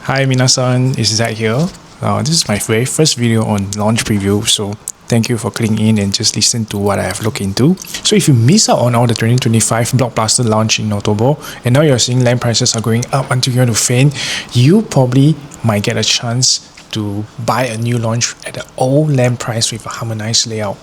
Hi minasan, it's Zach here. This is my very first video on launch preview, so thank you for clicking in and just listen to what I have looked into. So if you miss out on all the 2025 blockbuster launch in October and now you're seeing land prices are going up until you want to faint, you probably might get a chance to buy a new launch at the old land price with a harmonized layout.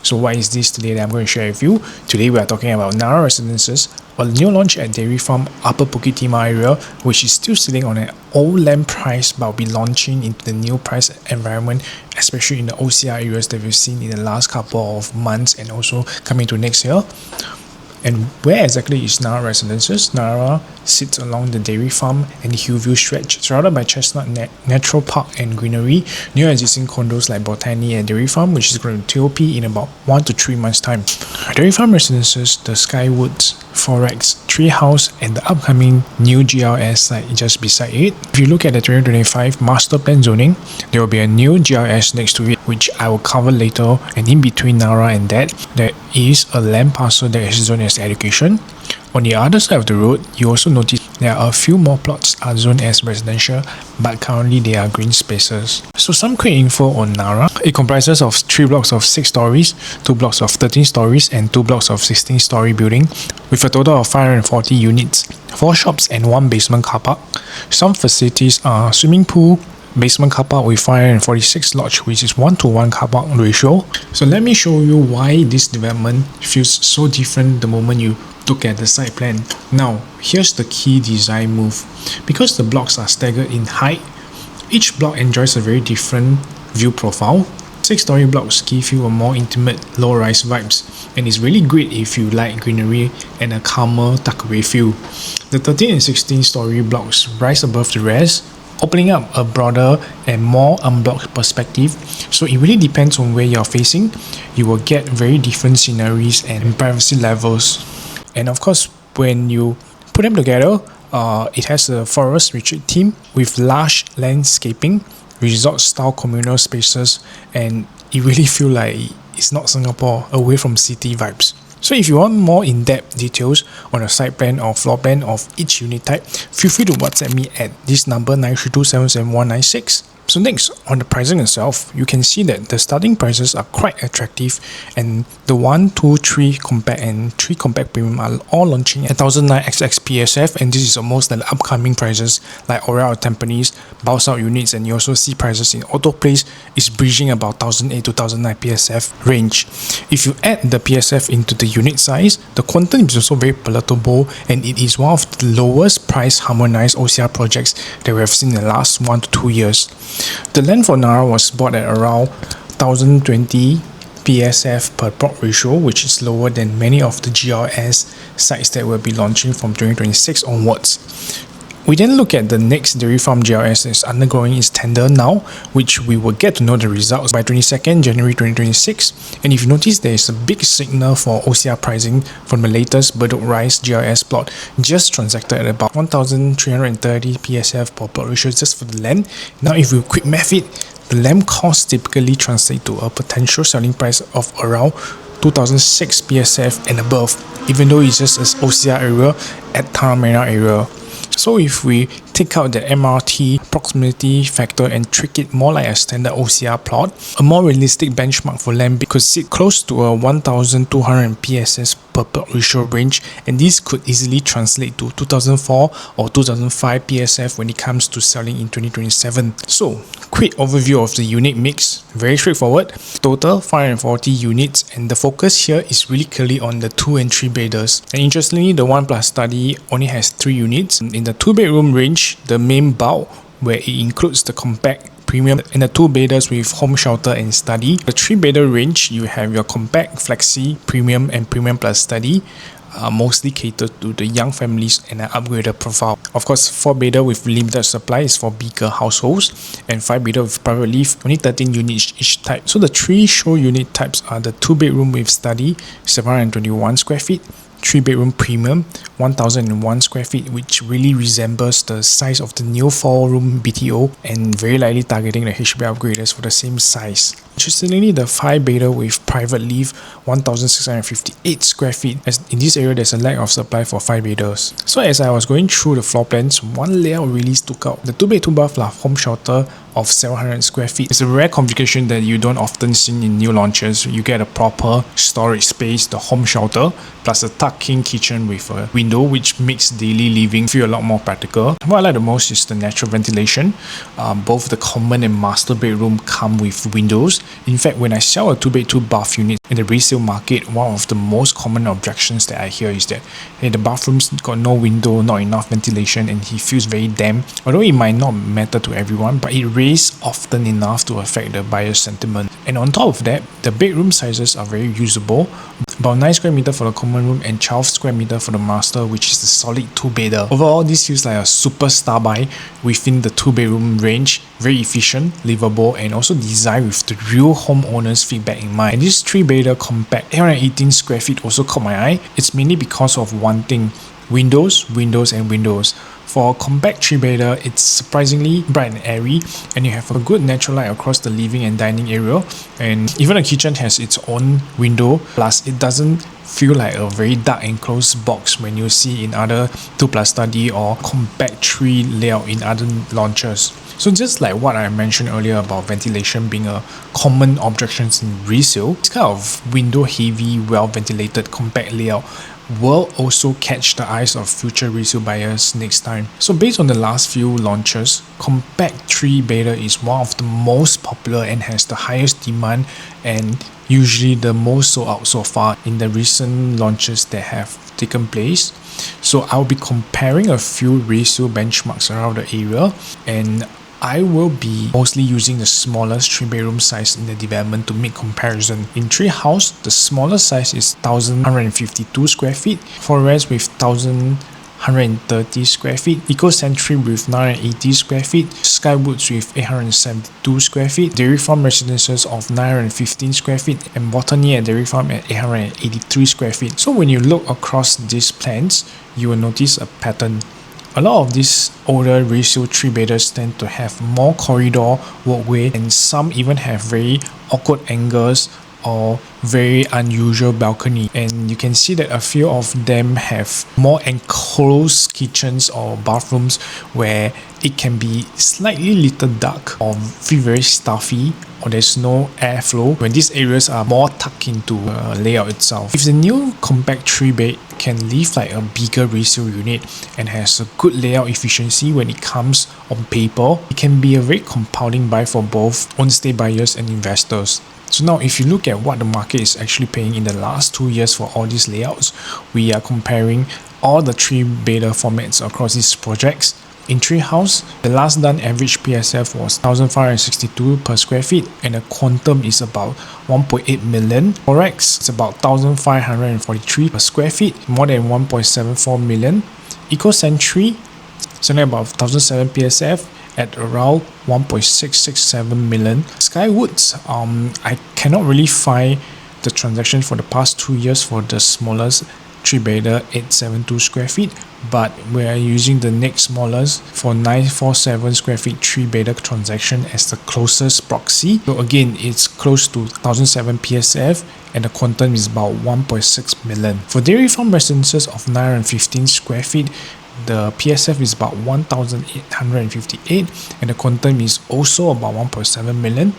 So what is this today that I'm going to share with you? Today we are talking about Narra Residences, a new launch at Dairy Farm Upper Bukit Timah area, which is still sitting on an old land price but will be launching into the new price environment, especially in the OCR areas that we've seen in the last couple of months and also coming to next year. And where exactly is Narra Residences? Narra sits along the Dairy Farm and Hillview stretch, surrounded by Chestnut Natural Park and greenery, near existing condos like Botany and Dairy Farm, which is going to TOP in about 1 to 3 months' time. Dairy Farm Residences, the Skywoods, Foresque Tree House, and the upcoming new GLS site just beside it. If you look at the 2025 master plan zoning, there will be a new GLS next to it, which I will cover later. And in between Narra and that, there is a land parcel that is zoned as education. On the other side of the road, you also notice there are a few more plots are zoned as residential, but currently they are green spaces. So some quick info on Narra. It comprises of 3 blocks of 6 stories, 2 blocks of 13 stories, and 2 blocks of 16-story building, with a total of 540 units, 4 shops and 1 basement car park. Some facilities are swimming pool, basement car park with 546 lodge, which is 1:1 car park ratio. So let me show you why this development feels so different the moment you look at the site plan. Now, here's the key design move. Because the blocks are staggered in height, each block enjoys a very different view profile. 6-story blocks give you a more intimate, low-rise vibes, and it's really great if you like greenery and a calmer, tuck-away feel. The 13 and 16-story blocks rise above the rest, opening up a broader and more unblocked perspective. So it really depends on where you're facing. You will get very different sceneries and privacy levels. And of course, when you put them together, it has a forest retreat theme with large landscaping, resort-style communal spaces, and it really feels like it's not Singapore, away from city vibes. So if you want more in-depth details on a site plan or floor plan of each unit type, feel free to WhatsApp me at this number 932777196. So next, on the pricing itself, you can see that the starting prices are quite attractive, and the 1, 2, 3 compact and 3 compact premium are all launching at 1009XX PSF, and this is almost like the upcoming prices like Oriole Tampines, Bounce Out units, and you also see prices in Auto Place is bridging about 1008 to 1009 PSF range. If you add the PSF into the unit size, the quantum is also very palatable, and it is one of the lowest price harmonized OCR projects that we have seen in the last 1 to 2 years. The land for Narra was bought at around 1020 PSF per plot ratio, which is lower than many of the GLS sites that will be launching from 2026 onwards. We then look at the next Dairy Farm GLS that is undergoing its tender now, which we will get to know the results by 22nd January 2026. And if you notice, there is a big signal for OCR pricing from the latest Bedok Rise GLS plot, just transacted at about 1330 PSF per plot ratio just for the land. Now if we quick math it, the land cost typically translate to a potential selling price of around 2006 PSF and above, even though it's just an OCR area at Tanah Merah area. So if we take out the MRT proximity factor and trick it more like a standard OCR plot, a more realistic benchmark for land could sit close to a 1200 PSS per plot ratio range, and this could easily translate to 2004 or 2005 PSF when it comes to selling in 2027. So, quick overview of the unit mix, very straightforward. Total 540 units, and the focus here is really clearly on the 2 and 3 bedders. And interestingly, the 1+ study only has 3 units. In the 2-bedroom range, the main bulk, where it includes the compact premium and the 2 bedders with home shelter and study. The 3-bedder range, you have your compact, flexi, premium and premium plus study, mostly catered to the young families and an upgraded profile. Of course, 4-bedder with limited supply is for bigger households, and 5-bedder with private live, only 13 units each type. So the 3 show unit types are the 2-bedroom with study, 721 square feet, 3-bedroom premium, 1001 square feet, which really resembles the size of the new 4-room BTO and very likely targeting the HB upgraders for the same size. Interestingly, the 5-bedder with private lift, 1658 square feet, as in this area there's a lack of supply for 5-bedders. So as I was going through the floor plans, one layout really stuck out. The 2-bed 2-bath home shelter of 700 square feet. It's a rare configuration that you don't often see in new launches. You get a proper storage space, the home shelter, plus a tucked-in kitchen with a window, which makes daily living feel a lot more practical. What I like the most is the natural ventilation. Both the common and master bedroom come with windows. In fact, when I sell a 2-bed 2-bath unit in the resale market, one of the most common objections that I hear is that hey, the bathroom's got no window, not enough ventilation, and he feels very damp. Although it might not matter to everyone, but it rains often enough to affect the buyer's sentiment. And on top of that, the bedroom sizes are very usable. About 9 square meter for the common room and 12 square meter for the master, which is the solid 2-bedder. Overall, this feels like a superstar buy within the 2-bedroom range. Very efficient, livable, and also designed with the real homeowner's feedback in mind. And this 3-bedder compact 818 square feet also caught my eye. It's mainly because of one thing: windows, windows, and windows. For a compact 3-bedder, it's surprisingly bright and airy, and you have a good natural light across the living and dining area, and even the kitchen has its own window, plus it doesn't feel like a very dark enclosed box when you see in other 2+ study or compact 3 layout in other launches. So just like what I mentioned earlier about ventilation being a common objection in resale, this kind of window heavy, well ventilated compact layout will also catch the eyes of future resale buyers next time. So based on the last few launches, compact 3-bedder is one of the most popular and has the highest demand and usually the most sold out so far in the recent launches that have taken place. So I'll be comparing a few resale benchmarks around the area, and I will be mostly using the smallest 3-bedroom size in the development to make comparison. In Tree House, the smallest size is 1152 square feet, Foresque with 1130 square feet, Eco-Century with 980 square feet, Skywoods with 872 square feet, Dairy Farm Residences of 915 square feet, and Botany Dairy Farm at 883 square feet. So when you look across these plans, you will notice a pattern. A lot of these older resale 3-bedders tend to have more corridor walkway, and some even have very awkward angles or very unusual balcony, and you can see that a few of them have more enclosed kitchens or bathrooms where it can be slightly little dark or feel very stuffy, or there's no airflow when these areas are more tucked into the layout itself. If the new compact 3-bed can live like a bigger resale unit and has a good layout efficiency when it comes on paper, it can be a very compounding buy for both on-stay buyers and investors. So now if you look at what the market is actually paying in the last 2 years for all these layouts, we are comparing all the 3-bedder formats across these projects. In Tree House, the last done average PSF was 1,562 per square feet, and the quantum is about 1.8 million. Foresque is about 1,543 per square feet, more than 1.74 million. Eco-Century is only about 1,007 PSF at around 1.667 million. Skywoods, I cannot really find the transaction for the past 2 years for the smallest 3-bedder 872 square feet, but we are using the next smallest for 947 square feet 3-bedder transaction as the closest proxy. So again, it's close to 1,007 PSF and the quantum is about 1.6 million. For Dairy Farm Residences of 915 square feet, the PSF is about 1,858 and the quantum is also about 1.7 million.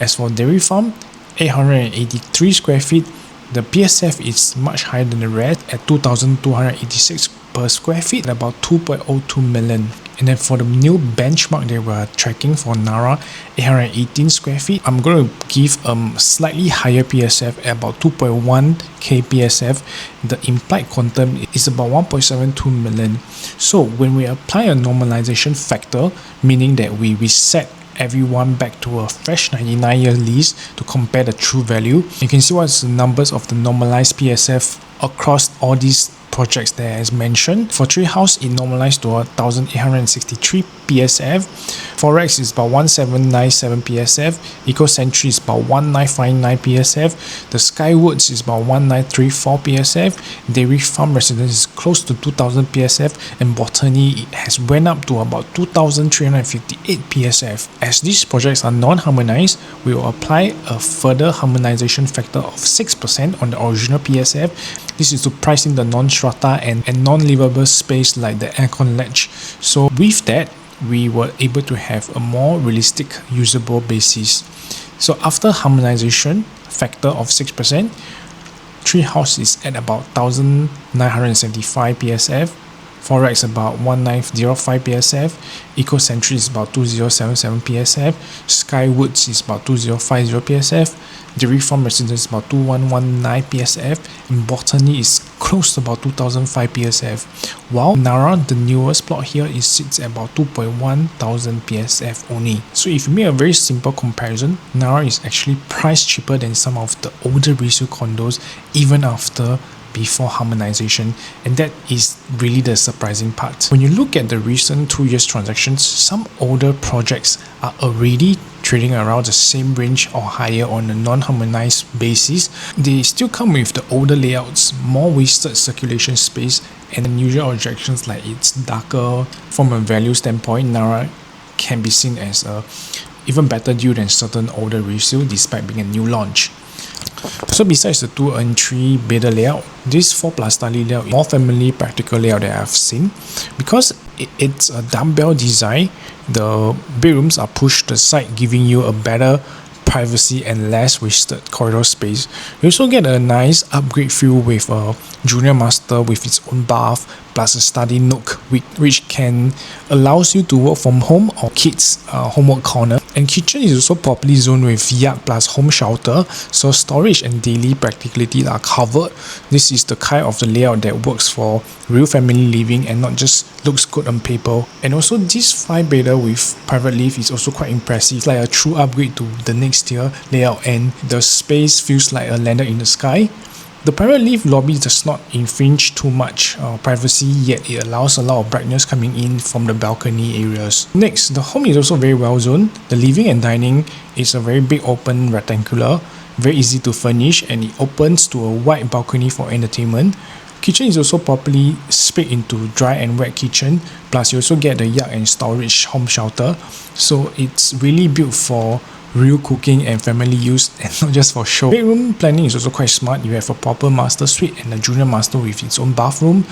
As for Dairy Farm, 883 square feet, the PSF is much higher than the rest at 2,286 per square feet, about 2.02 million. And then for the new benchmark that we're tracking for Narra, 818 square feet, I'm going to give a slightly higher PSF at about 2.1k PSF. The implied quantum is about 1.72 million. So when we apply a normalization factor, meaning that we reset everyone back to a fresh 99-year lease to compare the true value, you can see what's the numbers of the normalized PSF across all these projects there as mentioned. For Tree House, it normalized to 1,863 PSF. Foresque is about 1,797 PSF. Eco-Century is about 1,959 PSF. The Skywoods is about 1,934 PSF. Dairy Farm Residence is close to 2,000 PSF, and Botany has went up to about 2,358 PSF. As these projects are non-harmonized, we will apply a further harmonization factor of 6% on the original PSF. This is to price in the non-strata and non-livable space like the aircon ledge. So with that, we were able to have a more realistic usable basis. So after harmonization factor of 6%, Tree House is at about 1,975 PSF. Foresque about 1,905 PSF, Eco-Century is about 2,077 PSF, Skywoods is about 2,050 PSF, Dairy Farm Residence is about 2,119 PSF, and Botany is close to about 2,005 PSF. While Narra, the newest plot here, sits at about 2,100 PSF only. So if you make a very simple comparison, Narra is actually priced cheaper than some of the older resale condos even after before harmonization, and that is really the surprising part. When you look at the recent 2 years transactions, some older projects are already trading around the same range or higher on a non-harmonized basis. They still come with the older layouts, more wasted circulation space, and unusual objections like it's darker. From a value standpoint, Narra can be seen as a even better deal than certain older resale despite being a new launch. So besides the 2 and 3 bedder layout, this 4+ study layout is more family practical layout that I've seen. Because it's a dumbbell design, the bedrooms are pushed to the side, giving you a better privacy and less wasted corridor space. You also get a nice upgrade feel with a junior master with its own bath plus a study nook which can allows you to work from home or kids homework corner. And kitchen is also properly zoned with yard plus home shelter, so storage and daily practicality are covered. This is the kind of the layout that works for real family living and not just looks good on paper. And also this 5-bedder with private lift is also quite impressive. It's like a true upgrade to the next tier layout, and the space feels like a landed in the sky. The private lift lobby does not infringe too much privacy, yet it allows a lot of brightness coming in from the balcony areas. Next, the home is also very well zoned. The living and dining is a very big open rectangular, very easy to furnish, and it opens to a wide balcony for entertainment. Kitchen is also properly split into dry and wet kitchen, plus you also get the yard and storage home shelter. So it's really built for real cooking and family use and not just for show. Bedroom planning is also quite smart. You have a proper master suite and a junior master with its own bathroom.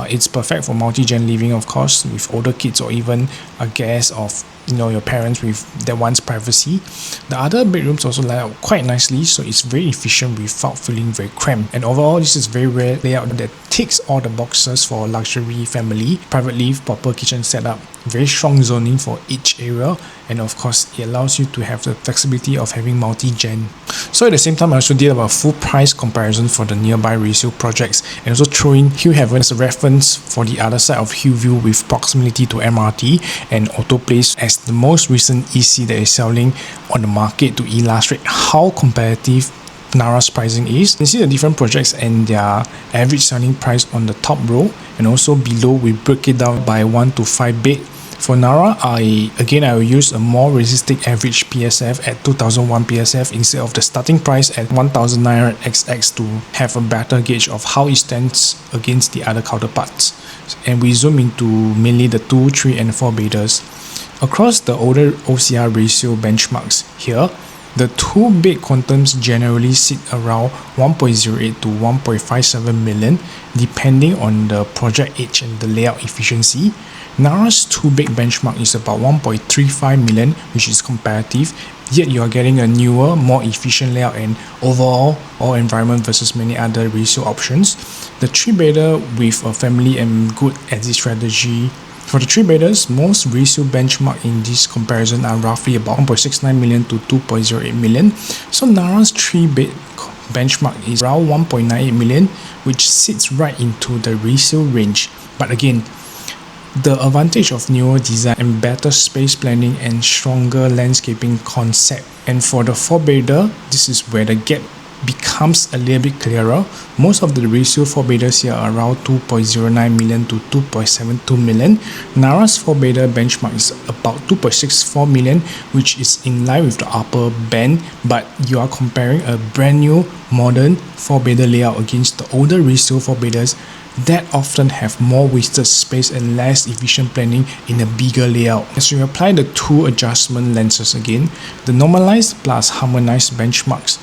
It's perfect for multi-gen living, of course, with older kids or even a guest of your parents with that wants privacy. The other bedrooms also lay out quite nicely, so it's very efficient without feeling very cramped. And overall, this is very rare layout that ticks all the boxes for a luxury family. Private lift, proper kitchen setup, very strong zoning for each area, and of course it allows you to have the flexibility of having multi-gen. So at the same time, I also did about full price comparison for the nearby resale projects, and also throw in Hillhaven as a reference for the other side of Hillview with proximity to MRT, and Auto Place as the most recent EC that is selling on the market to illustrate how competitive Narra's pricing is. You see the different projects and their average selling price on the top row, and also below we break it down by 1 to 5 bed. For Narra, I will use a more realistic average PSF at 2,001 PSF instead of the starting price at 1,900 XX to have a better gauge of how it stands against the other counterparts. And we zoom into mainly the 2, 3 and 4 bedders. Across the older OCR ratio benchmarks here, the 2-bed quantums generally sit around 1.08 to 1.57 million depending on the project age and the layout efficiency. Narra's 2-bed benchmark is about 1.35 million, which is competitive, yet you are getting a newer, more efficient layout and overall environment versus many other resale options. The 3-bedder with a family and good exit strategy. For the 3-bedders, most resale benchmark in this comparison are roughly about 1.69 million to 2.08 million. So Narra's 3-bed benchmark is around 1.98 million, which sits right into the resale range. But again, the advantage of newer design and better space planning and stronger landscaping concept. And for the 4-bedder, this is where the gap becomes a little bit clearer. Most of the resale 4-beders here are around 2.09 million to 2.72 million. Narra's 4-bedder benchmark is about 2.64 million, which is in line with the upper band, but you are comparing a brand new modern 4-bedder layout against the older resale 4-bedders that often have more wasted space and less efficient planning in a bigger layout. As you apply the two adjustment lenses again, the normalized plus harmonized benchmarks,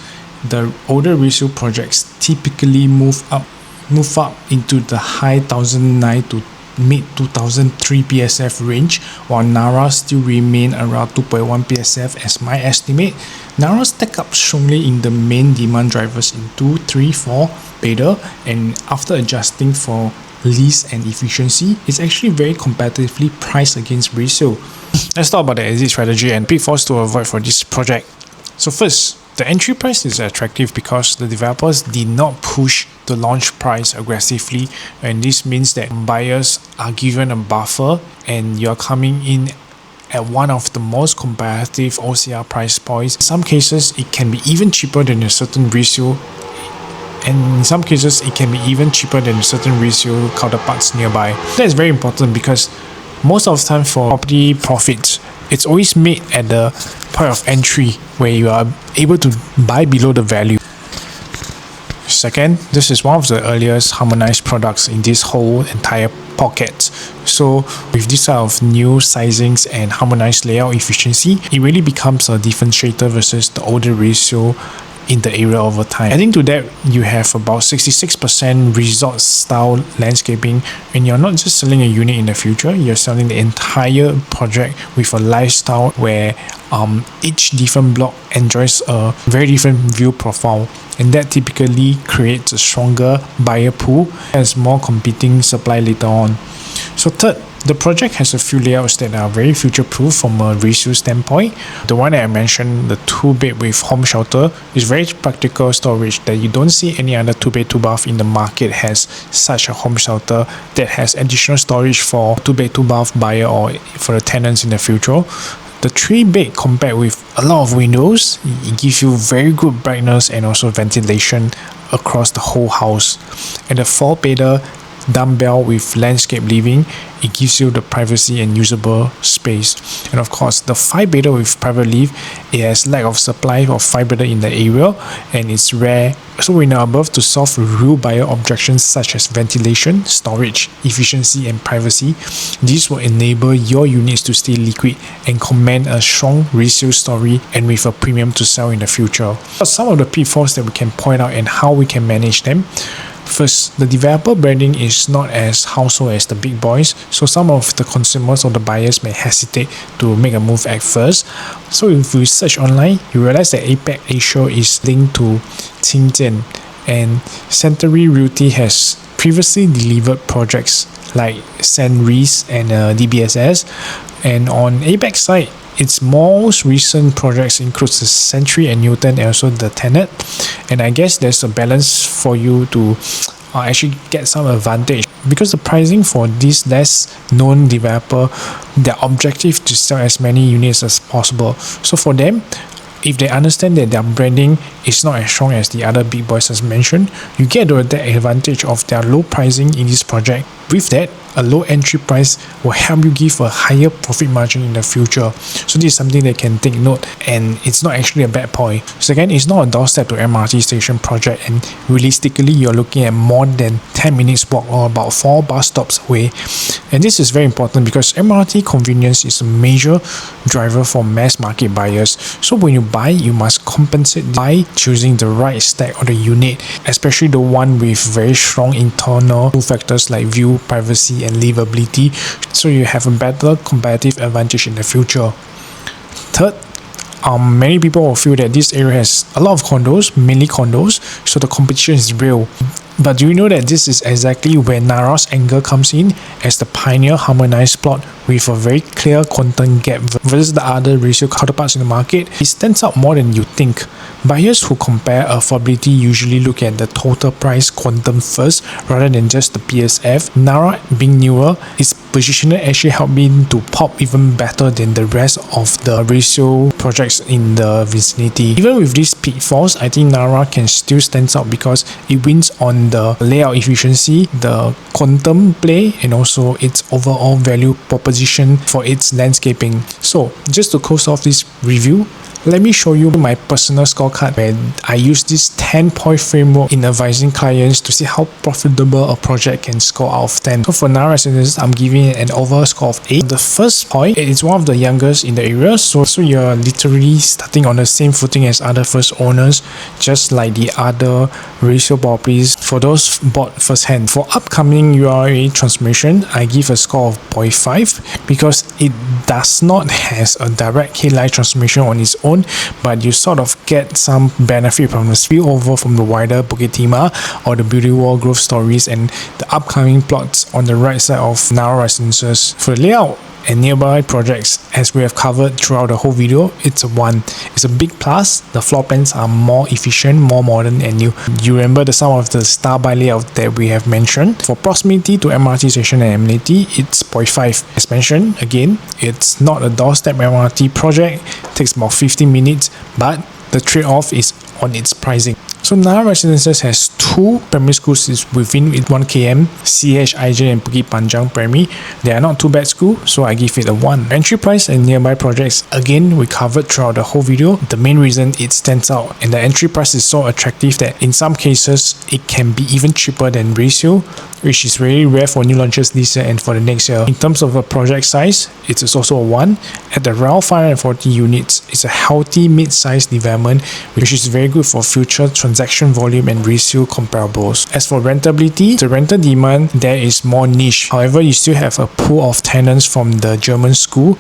the older resale projects typically move up into the high 1009 to mid 2003 PSF range, while Narra still remain around 2.1 PSF as my estimate. Narra stack up strongly in the main demand drivers in 2, 3, 4 bedder, and after adjusting for lease and efficiency, it's actually very competitively priced against resale. Let's talk about the exit strategy and pitfalls to avoid for this project. So first, the entry price is attractive because the developers did not push the launch price aggressively, and this means that buyers are given a buffer and you're coming in at one of the most competitive OCR price points. In some cases, it can be even cheaper than a certain resale, and in some cases, it can be even cheaper than certain resale counterparts nearby. That is very important because most of the time for property profits, it's always made at the point of entry where you are able to buy below the value. Second, this is one of the earliest harmonized products in this whole entire pocket. So with this sort of new sizings and harmonized layout efficiency, it really becomes a differentiator versus the older resale in the area over time. Adding to that, you have about 66% resort style landscaping, and you're not just selling a unit in the future, you're selling the entire project with a lifestyle where each different block enjoys a very different view profile, and that typically creates a stronger buyer pool as more competing supply later on. So third, the project has a few layouts that are very future-proof from a resale standpoint. The one that I mentioned, the 2-bed with home shelter, is very practical storage that you don't see any other 2-bed 2-bath in the market has such a home shelter that has additional storage for 2-bed 2-bath buyer or for the tenants in the future. The 3-bed compared with a lot of windows, it gives you very good brightness and also ventilation across the whole house. And the 4-bedder dumbbell with landscape living, it gives you the privacy and usable space. And of course, the 5-bedder with private live, it has lack of supply of 5-bedder in the area and it's rare. So we are above to solve real buyer objections such as ventilation, storage, efficiency and privacy. This will enable your units to stay liquid and command a strong resale story and with a premium to sell in the future. Some of the pitfalls that we can point out and how we can manage them. First, the developer branding is not as household as the big boys, so some of the consumers or the buyers may hesitate to make a move at first. So if you search online, you realize that APAC Asia is linked to Qingjian, and Century Realty has previously delivered projects like Sanris and DBSS, and on APAC side, its most recent projects includes the Century and Newton and also the Tenet, and I guess there's a balance for you to actually get some advantage because the pricing for this less known developer, their objective to sell as many units as possible. So for them, if they understand that their branding is not as strong as the other big boys as mentioned, you get the advantage of their low pricing in this project. With that, a low entry price will help you give a higher profit margin in the future. So this is something they can take note, and it's not actually a bad point. Second, it's not a doorstep to MRT station project, and realistically you're looking at more than 10 minutes walk or about 4 bus stops away. And this is very important because MRT convenience is a major driver for mass market buyers. So when you buy, you must compensate by choosing the right stack or the unit, especially the one with very strong internal factors like view, privacy and livability, so you have a better competitive advantage in the future. Third, many people will feel that this area has a lot of condos, mainly condos, so the competition is real. But do you know that this is exactly where Narra's angle comes in as the pioneer harmonized plot with a very clear quantum gap versus the other ratio counterparts in the market? It stands out more than you think. Buyers who compare affordability usually look at the total price quantum first rather than just the PSF. Narra, being newer, its positioning actually helped me to pop even better than the rest of the ratio projects in the vicinity. Even with these pitfalls, I think Narra can still stand out because it wins on the layout efficiency, the quantum play, and also its overall value proposition for its landscaping. So just to close off this review, let me show you my personal scorecard where I use this 10-point framework in advising clients to see how profitable a project can score out of 10. So for Narra Residences, I'm giving it an overall score of 8. The first point, it is one of the youngest in the area, so you're literally starting on the same footing as other first owners, just like the other resale properties for those bought firsthand. For upcoming URA transformation, I give a score of 0.5 because it does not have a direct headlight transformation on its own, but you sort of get some benefit from the spillover from the wider Bukit Timah or the beauty wall growth stories and the upcoming plots on the right side of Narra Residences. For the layout and nearby projects, as we have covered throughout the whole video, it's a 1. It's a big plus. The floor plans are more efficient, more modern and new. You remember some of the star by layout that we have mentioned. For proximity to MRT station and amenity, it's 0.5. As mentioned, again, it's not a doorstep MRT project. It takes about 15 minutes, but the trade-off is on its pricing. So Narra Residences has 2 primary schools within 1 km, CHIJ and Bukit Panjang Primary. They are not too bad schools, so I give it a 1. Entry price and nearby projects, again, we covered throughout the whole video. The main reason it stands out, and the entry price is so attractive that in some cases, it can be even cheaper than resale, which is very rare for new launches this year and for the next year. In terms of a project size, it is also a 1. At around 540 units, it's a healthy mid-sized development, which is very good for future transaction volume and resale comparables. As for rentability, the rental demand there is more niche. However, you still have a pool of tenants from the German school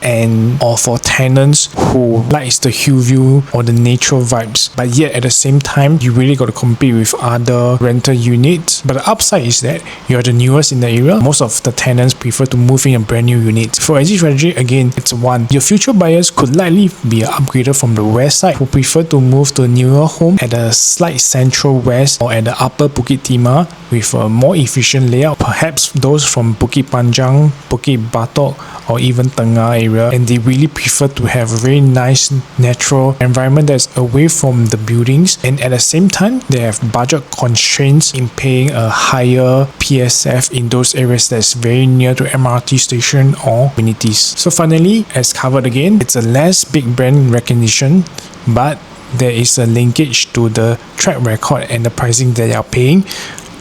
or for tenants who likes the hill view or the natural vibes. But yet at the same time, you really got to compete with other rental units. But the upside is that you're the newest in the area. Most of the tenants prefer to move in a brand new unit. For exit strategy, again, it's a 1. Your future buyers could likely be an upgrader from the west side who prefer to move to a newer home at the slight central west or at the upper Bukit Timah with a more efficient layout. Perhaps those from Bukit Panjang, Bukit Batok or even Tengah area, and they really prefer to have a very nice natural environment that's away from the buildings, and at the same time they have budget constraints in paying a higher PSF in those areas that's very near to MRT station or amenities. So finally, as covered again, it's a less big brand recognition, but there is a linkage to the track record and the pricing that you are paying.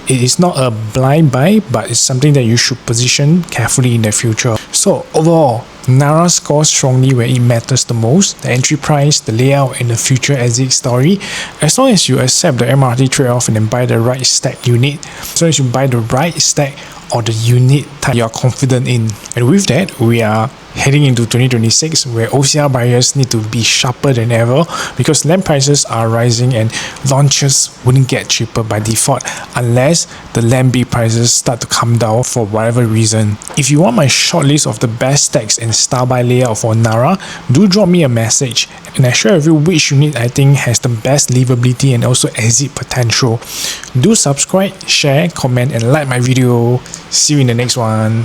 It is not a blind buy, but it's something that you should position carefully in the future. So overall, Narra scores strongly where it matters the most: the entry price, the layout, and the future exit story. As long as you accept the MRT trade-off and then buy the right stack unit, as long as you buy the right stack or the unit type you are confident in. And with that, we are heading into 2026 where OCR buyers need to be sharper than ever because land prices are rising and launches wouldn't get cheaper by default unless the land bid prices start to come down for whatever reason. If you want my short list of the best stacks and star by layout for Narra, do drop me a message and I share with you which unit I think has the best livability and also exit potential. Do subscribe, share, comment and like my video. See you in the next one.